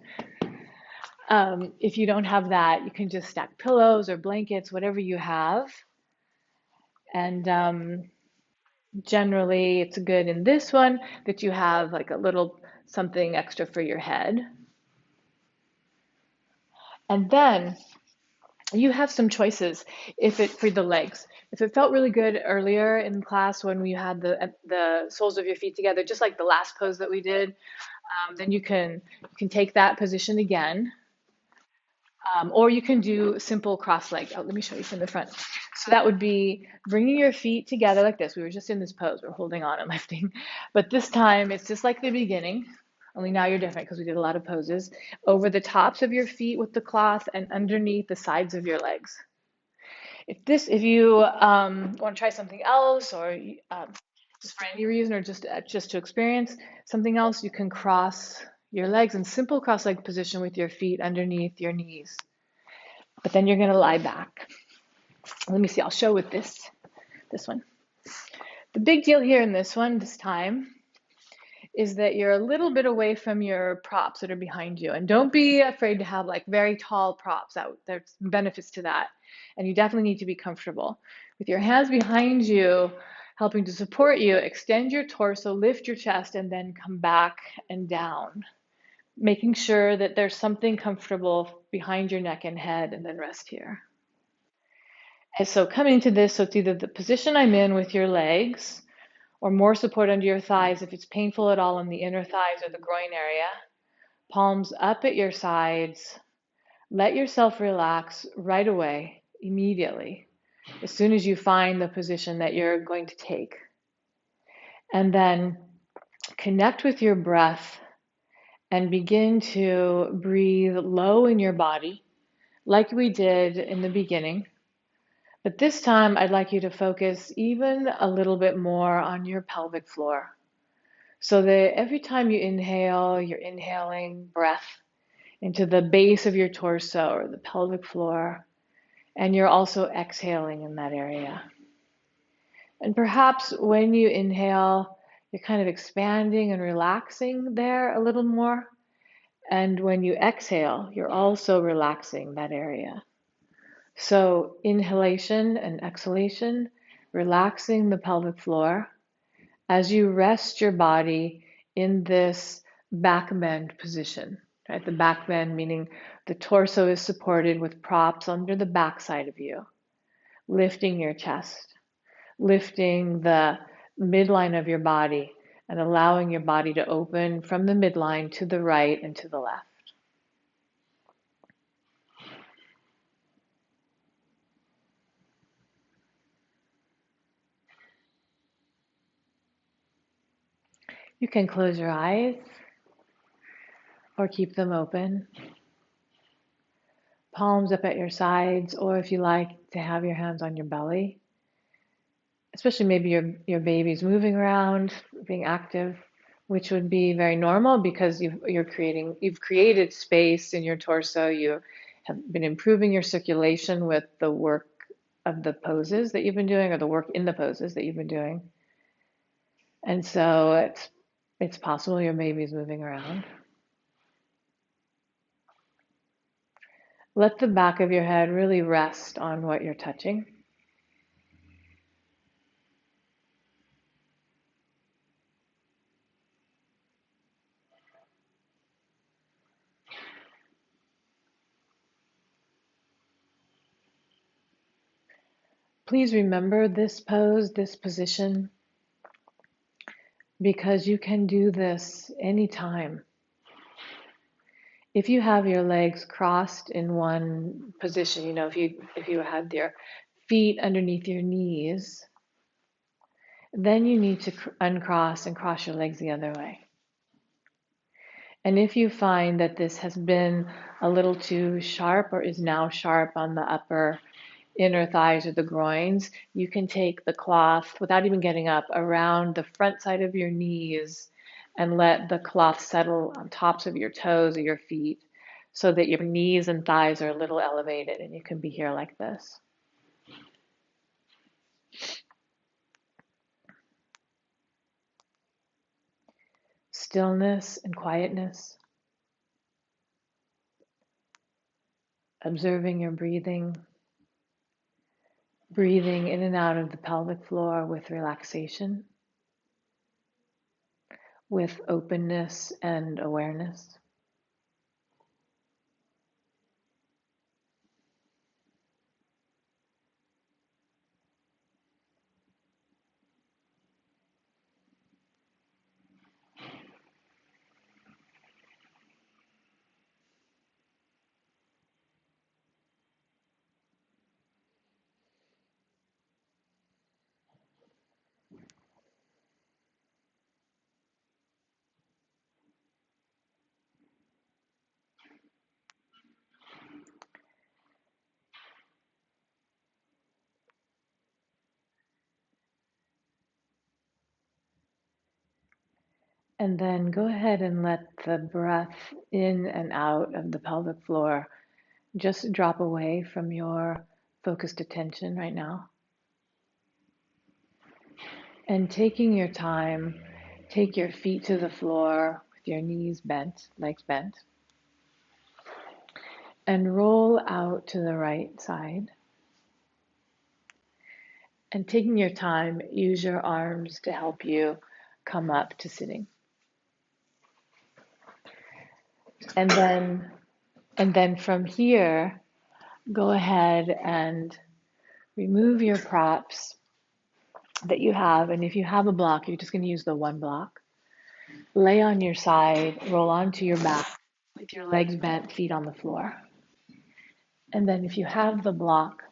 If you don't have that, you can just stack pillows or blankets, whatever you have. And generally, it's good in this one that you have like a little something extra for your head. And then you have some choices for the legs. If it felt really good earlier in class when we had the soles of your feet together, just like the last pose that we did, then you can take that position again. Or you can do simple cross leg. Oh, let me show you from the front. So that would be bringing your feet together like this. We were just in this pose. We're holding on and lifting. But this time, it's just like the beginning. Only now you're different because we did a lot of poses. Over the tops of your feet with the cloth and underneath the sides of your legs. If you want to try something else, or just for any reason, or just to experience something else, you can cross your legs in simple cross-leg position with your feet underneath your knees. But then you're going to lie back. Let me see. I'll show with this one. The big deal here in this one, this time, is that you're a little bit away from your props that are behind you. And don't be afraid to have like very tall props. There's benefits to that. And you definitely need to be comfortable. With your hands behind you, helping to support you, extend your torso, lift your chest, and then come back and down. Making sure that there's something comfortable behind your neck and head, and then rest here. And so coming to this, so it's either the position I'm in with your legs, or more support under your thighs if it's painful at all in the inner thighs or the groin area. Palms up at your sides. Let yourself relax right away, immediately, as soon as you find the position that you're going to take. And then connect with your breath and begin to breathe low in your body, like we did in the beginning. But this time, I'd like you to focus even a little bit more on your pelvic floor. So that every time you inhale, you're inhaling breath into the base of your torso or the pelvic floor, and you're also exhaling in that area. And perhaps when you inhale, you're kind of expanding and relaxing there a little more. And when you exhale, you're also relaxing that area. So inhalation and exhalation, relaxing the pelvic floor as you rest your body in this back bend position, right? The back bend meaning the torso is supported with props under the back side of you, lifting your chest, lifting the midline of your body, and allowing your body to open from the midline to the right and to the left. You can close your eyes or keep them open. Palms up at your sides, or if you like to have your hands on your belly, especially maybe your baby's moving around, being active, which would be very normal because you've created space in your torso. You have been improving your circulation with the work of the poses that you've been doing, or the work in the poses that you've been doing. And so it's possible your baby's moving around. Let the back of your head really rest on what you're touching. Please remember this pose, this position, because you can do this anytime. If you have your legs crossed in one position, if you had your feet underneath your knees, then you need to uncross and cross your legs the other way. And if you find that this has been a little too sharp or is now sharp on the upper inner thighs or the groins, you can take the cloth without even getting up around the front side of your knees and let the cloth settle on tops of your toes or your feet so that your knees and thighs are a little elevated, and you can be here like this. Stillness and quietness. Observing your breathing. Breathing in and out of the pelvic floor with relaxation, with openness and awareness. And then go ahead and let the breath in and out of the pelvic floor just drop away from your focused attention right now. And taking your time, take your feet to the floor with your knees bent, legs bent, and roll out to the right side. And taking your time, use your arms to help you come up to sitting. And then from here, go ahead and remove your props that you have. And if you have a block, you're just going to use the one block. Lay on your side, roll onto your back with your legs bent, feet on the floor. And then if you have the block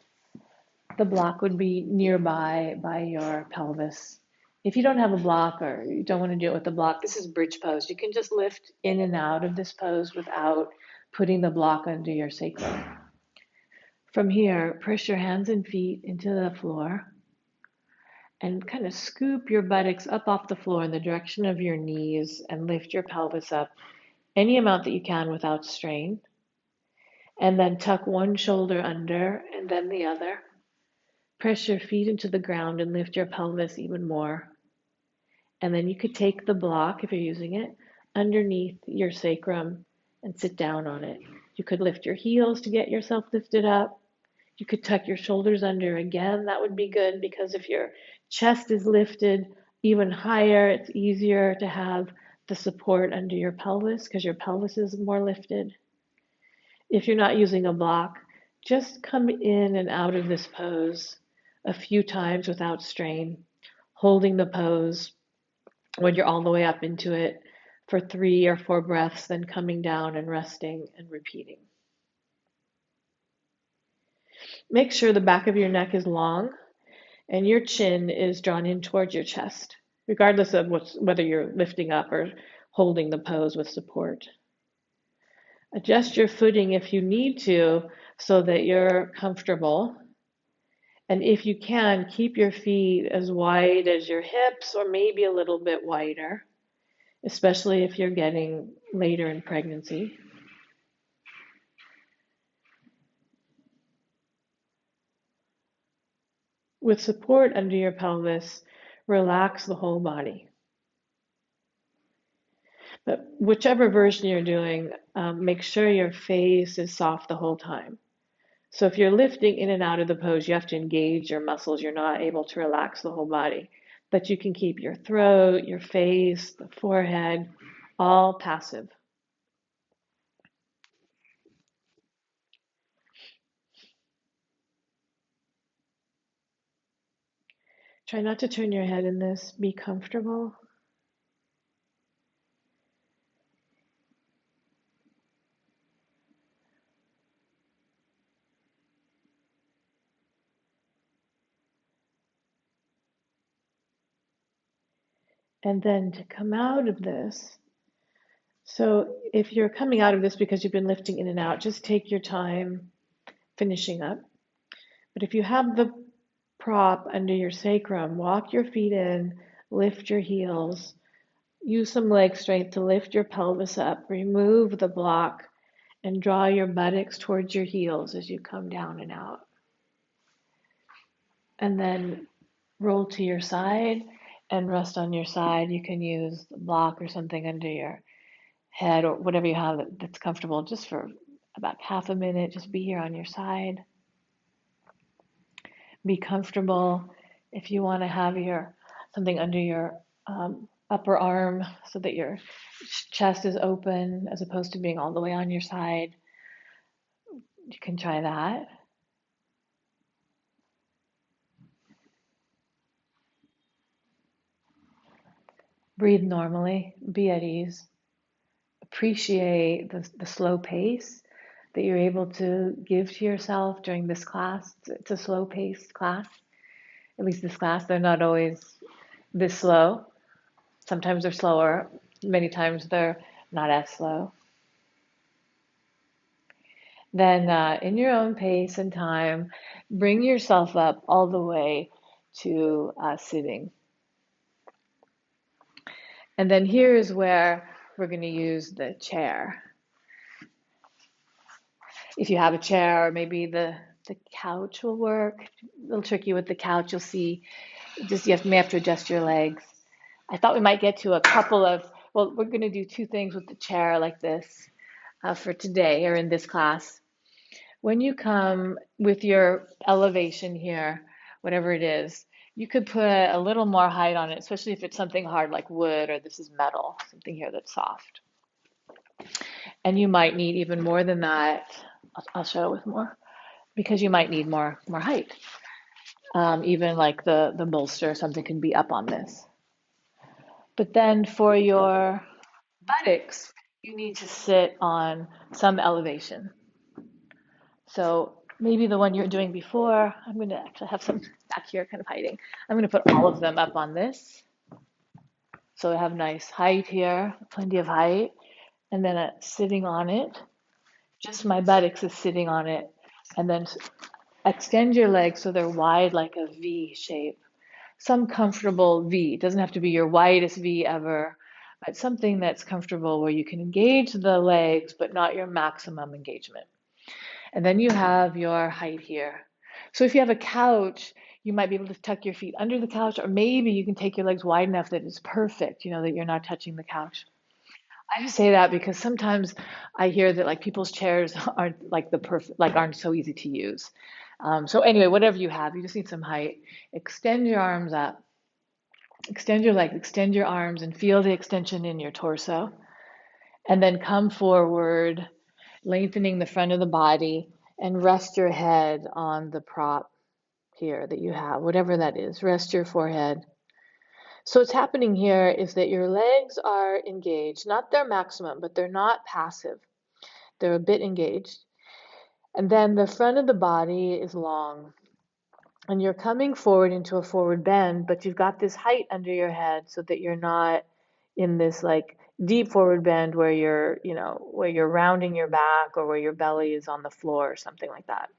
would be nearby by your pelvis. If you don't have a block or you don't want to do it with the block, this is bridge pose. You can just lift in and out of this pose without putting the block under your sacrum. From here, press your hands and feet into the floor and kind of scoop your buttocks up off the floor in the direction of your knees and lift your pelvis up any amount that you can without strain. And then tuck one shoulder under and then the other. Press your feet into the ground and lift your pelvis even more. And then you could take the block, if you're using it, underneath your sacrum and sit down on it. You could lift your heels to get yourself lifted up. You could tuck your shoulders under again. That would be good because if your chest is lifted even higher, it's easier to have the support under your pelvis because your pelvis is more lifted. If you're not using a block, just come in and out of this pose a few times without strain, holding the pose when you're all the way up into it for 3 or 4 breaths, then coming down and resting and repeating. Make sure the back of your neck is long and your chin is drawn in towards your chest, regardless of whether you're lifting up or holding the pose with support. Adjust your footing if you need to so that you're comfortable. And if you can, keep your feet as wide as your hips or maybe a little bit wider, especially if you're getting later in pregnancy. With support under your pelvis, relax the whole body. But whichever version you're doing, make sure your face is soft the whole time. So if you're lifting in and out of the pose, you have to engage your muscles. You're not able to relax the whole body. But you can keep your throat, your face, the forehead, all passive. Try not to turn your head in this. Be comfortable. And then to come out of this, so if you're coming out of this because you've been lifting in and out, just take your time finishing up. But if you have the prop under your sacrum, walk your feet in, lift your heels, use some leg strength to lift your pelvis up, remove the block, and draw your buttocks towards your heels as you come down and out. And then roll to your side and rest on your side. You can use the block or something under your head or whatever you have that's comfortable just for about half a minute. Just be here on your side. Be comfortable. If you want to have something under your upper arm so that your chest is open as opposed to being all the way on your side, you can try that. Breathe normally. Be at ease. Appreciate the slow pace that you're able to give to yourself during this class. It's a slow-paced class. At least this class, they're not always this slow. Sometimes they're slower. Many times they're not as slow. Then in your own pace and time, bring yourself up all the way to sitting. And then here is where we're going to use the chair. If you have a chair, or maybe the couch will work. A little tricky with the couch, you'll see. Just may have to adjust your legs. I thought we might get to a couple of, well, we're going to do two things with the chair like this for today or in this class. When you come with your elevation here, whatever it is, you could put a little more height on it, especially if it's something hard like wood or this is metal, something here that's soft. And you might need even more than that. I'll show it with more because you might need more height. Even like the bolster, something can be up on this. But then for your buttocks, you need to sit on some elevation. So maybe the one you're doing before, I'm going to actually have some back here kind of hiding. I'm going to put all of them up on this. So I have nice height here, plenty of height. And then sitting on it, just my buttocks is sitting on it. And then extend your legs so they're wide like a V shape. Some comfortable V. It doesn't have to be your widest V ever, but something that's comfortable where you can engage the legs, but not your maximum engagement. And then you have your height here. So if you have a couch, you might be able to tuck your feet under the couch, or maybe you can take your legs wide enough that it's perfect, that you're not touching the couch. I just say that because sometimes I hear that like people's chairs aren't like the perfect, like aren't so easy to use. So anyway, whatever you have, you just need some height. Extend your arms up, extend your legs, extend your arms, and feel the extension in your torso. And then come forward, lengthening the front of the body, and rest your head on the prop here that you have, whatever that is. Rest your forehead. So what's happening here is that your legs are engaged, not their maximum, but they're not passive. They're a bit engaged. And then the front of the body is long. And you're coming forward into a forward bend, but you've got this height under your head so that you're not in this like deep forward bend where where you're rounding your back or where your belly is on the floor or something like that.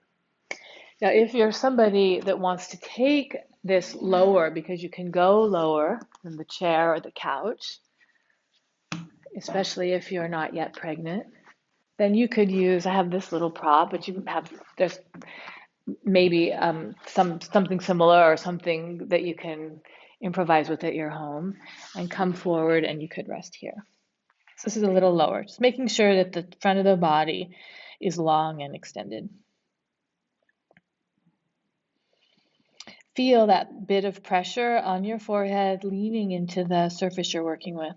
Now, if you're somebody that wants to take this lower, because you can go lower than the chair or the couch, especially if you're not yet pregnant, then you could use, I have this little prop, but there's maybe something similar or something that you can improvise with at your home and come forward and you could rest here. So this is a little lower, just making sure that the front of the body is long and extended. Feel that bit of pressure on your forehead, leaning into the surface you're working with.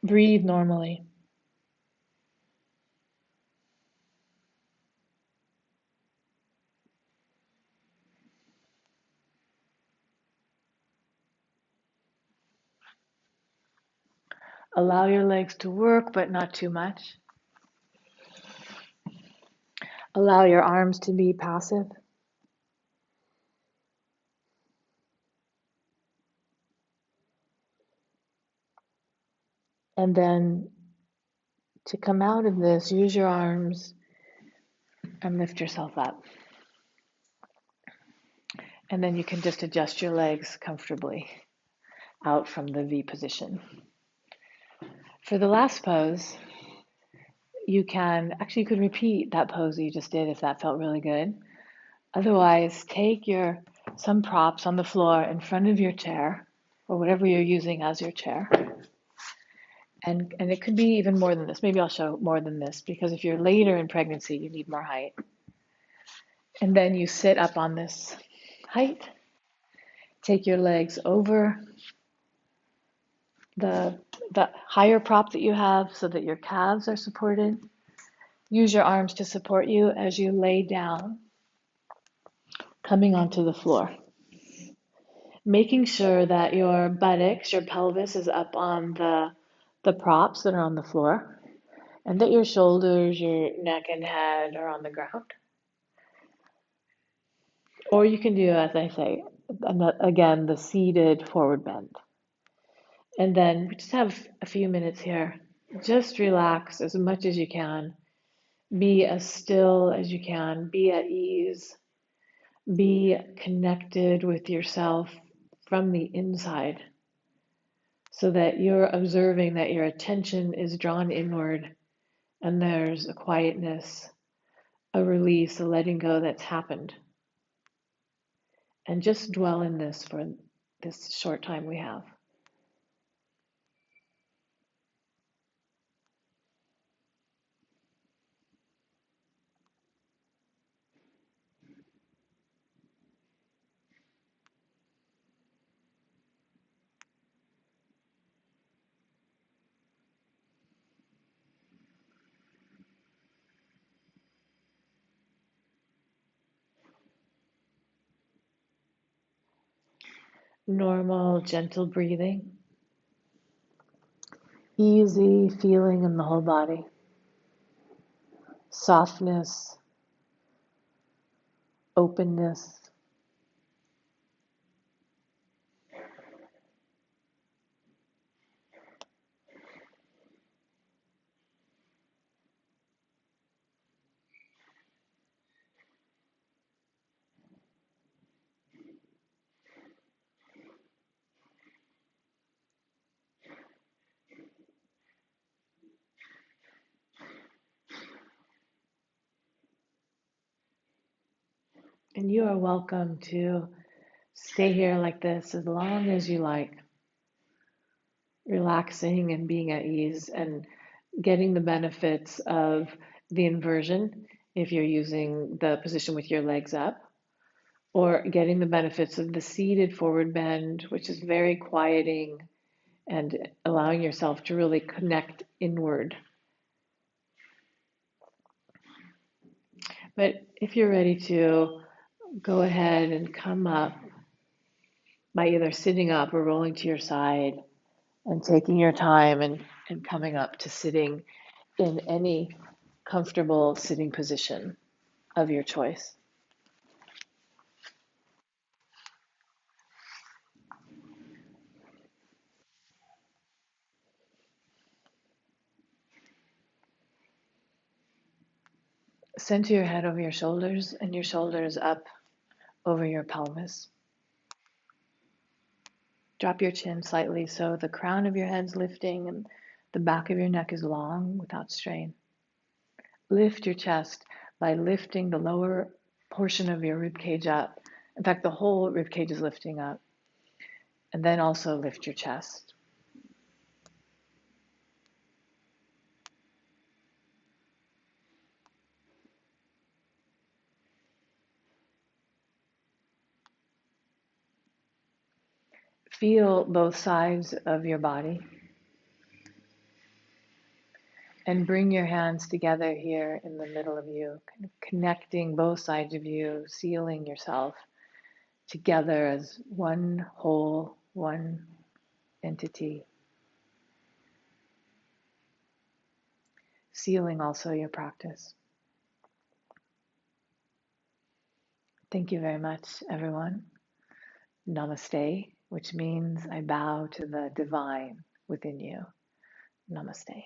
Breathe normally. Allow your legs to work, but not too much. Allow your arms to be passive. And then to come out of this, use your arms and lift yourself up. And then you can just adjust your legs comfortably out from the V position. For the last pose, you could repeat that pose that you just did if that felt really good. Otherwise, take some props on the floor in front of your chair or whatever you're using as your chair. And it could be even more than this. Maybe I'll show more than this because if you're later in pregnancy, you need more height. And then you sit up on this height. Take your legs over the higher prop that you have so that your calves are supported. Use your arms to support you as you lay down, coming onto the floor. Making sure that your buttocks, your pelvis is up on the props that are on the floor, and that your shoulders, your neck and head are on the ground. Or you can do, as I say, again, the seated forward bend. And then we just have a few minutes here. Just relax as much as you can. Be as still as you can. Be at ease. Be connected with yourself from the inside so that you're observing that your attention is drawn inward and there's a quietness, a release, a letting go that's happened. And just dwell in this for this short time we have. Normal, gentle breathing, easy feeling in the whole body, softness, openness. And you are welcome to stay here like this as long as you like, relaxing and being at ease and getting the benefits of the inversion if you're using the position with your legs up, or getting the benefits of the seated forward bend, which is very quieting and allowing yourself to really connect inward. But if you're ready to, go ahead and come up by either sitting up or rolling to your side and taking your time and coming up to sitting in any comfortable sitting position of your choice. Center your head over your shoulders and your shoulders up over your pelvis. Drop your chin slightly so the crown of your head's lifting and the back of your neck is long without strain. Lift your chest by lifting the lower portion of your rib cage up. In fact, the whole rib cage is lifting up. And then also lift your chest. Feel both sides of your body and bring your hands together here in the middle of you, kind of connecting both sides of you, sealing yourself together as one whole, one entity. Sealing also your practice. Thank you very much, everyone. Namaste, which means I bow to the divine within you. Namaste.